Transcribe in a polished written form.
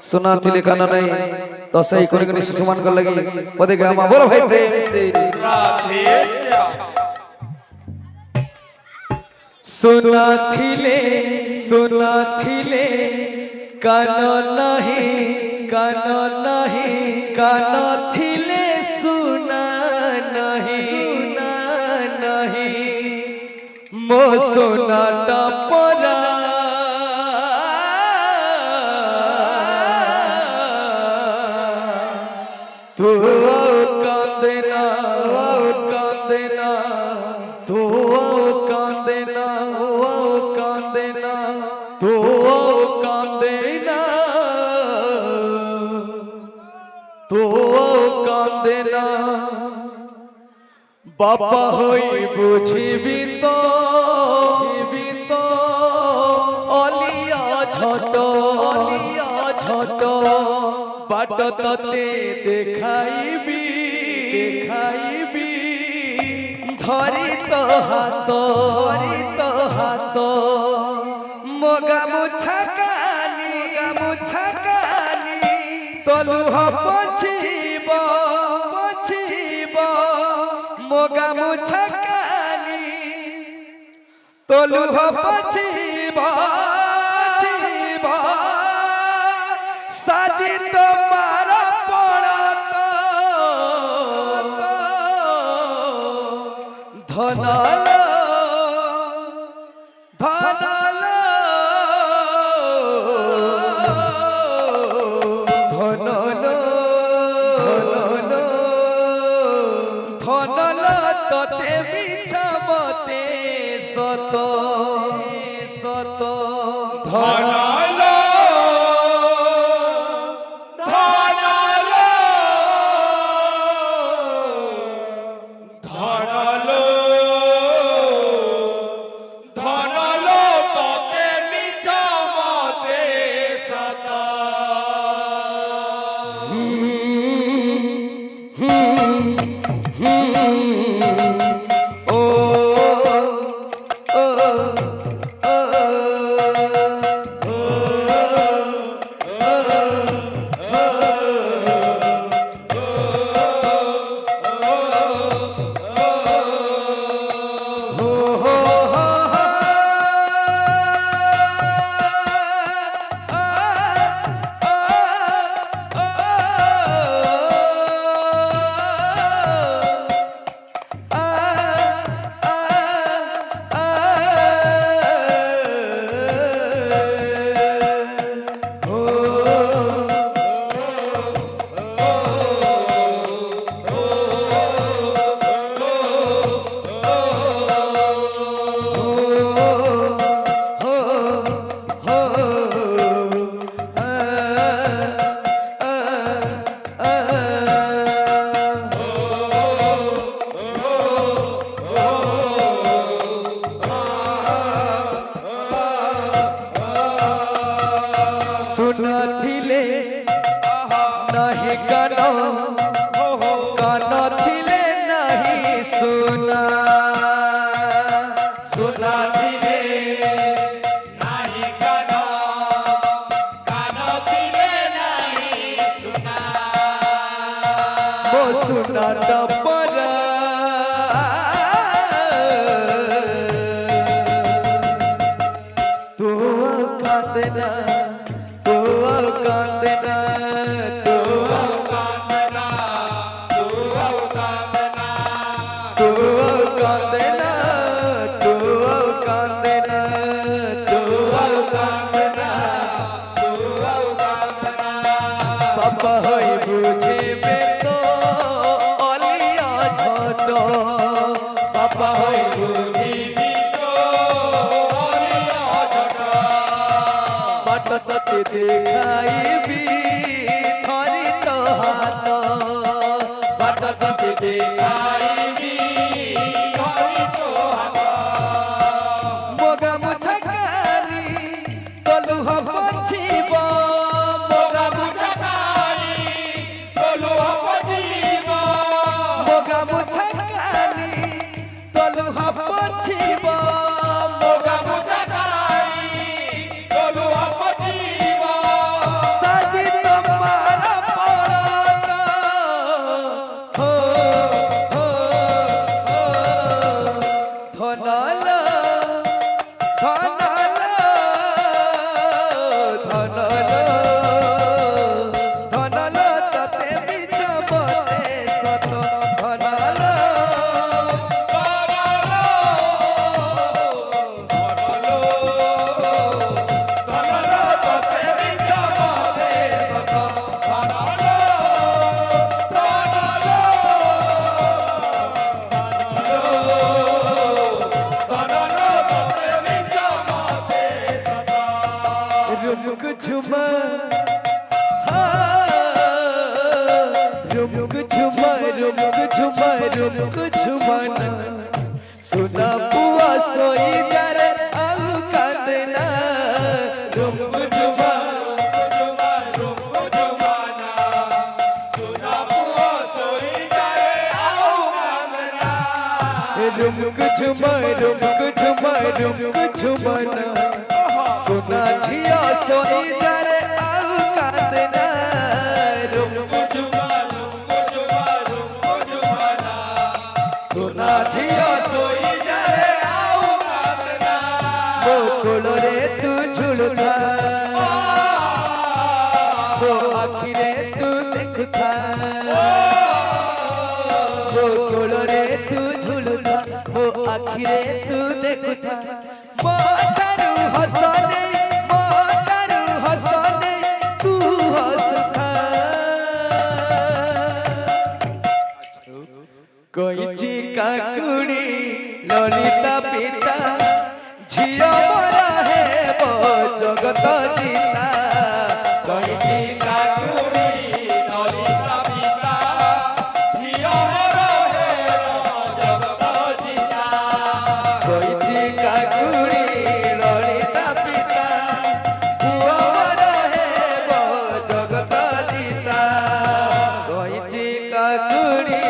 सुना तिले काना नहीं तो सही कोनी कोनी सुमन कर लगी पदे गामा बोलो भाई प्रेम से राधे श्याम। सुना थिले कानो नहीं कानो थिले सुना नहीं मो सुना टपरा तू कांदेना तू कांदेना तू कांदेना तू कांदेना बापा होई बुझिबी तो अलिया झट बाट तते देखाइबी धरी तो हाथ मगा मुछा कानी तलुह पछिब मगा मुछा कानी तलुह पछिब साजी तुम्हार पड़त धनल तते बिछमते सत धनल तते बिछमते सत। सुनथिले नहीं कानो थिले नहीं सुना सुनथिले नहीं कानो थिले नहीं सुना वो सुना टपरा तू कांदना पापा होई बुझिबे तो अलिया झट पापा होई बुझिबी तो अलिया झट बाट तते देखाइबी धरी तो हाथ बाट तते देखाइबी धरी तो हाथ मगा मुछा कानी तलुह पछिब मगा मुछा कानी तलुह पछिब मगा मुछा कानी तलुह पछिब मगा मुछा कानी तलुह पछिब रुक झुमना सुना पुआ सोई जरे आउ कांदना रुक झुमा रुक झुमा रुक झुमना सुना झिया सोई जरे आउ कांदना रुक सुना झिया सोई जरे आउ कांदना वो कोलरे तू झुलता वो आखिरे तू देखता वो कोलरे तू झुलता वो आखिरे तू देखता मोटारू हसने तू हसता कोई चिका कुड़ी ललिता पिता झिया मोरा है वो जगत जीता कोई चिका कुड़ी ललिता पिता झिया मोरा है वो जगत जीता कोई चिका कुड़ी ललिता पिता झिया मोरा है वो जगत जीता कोई चिका कुड़ी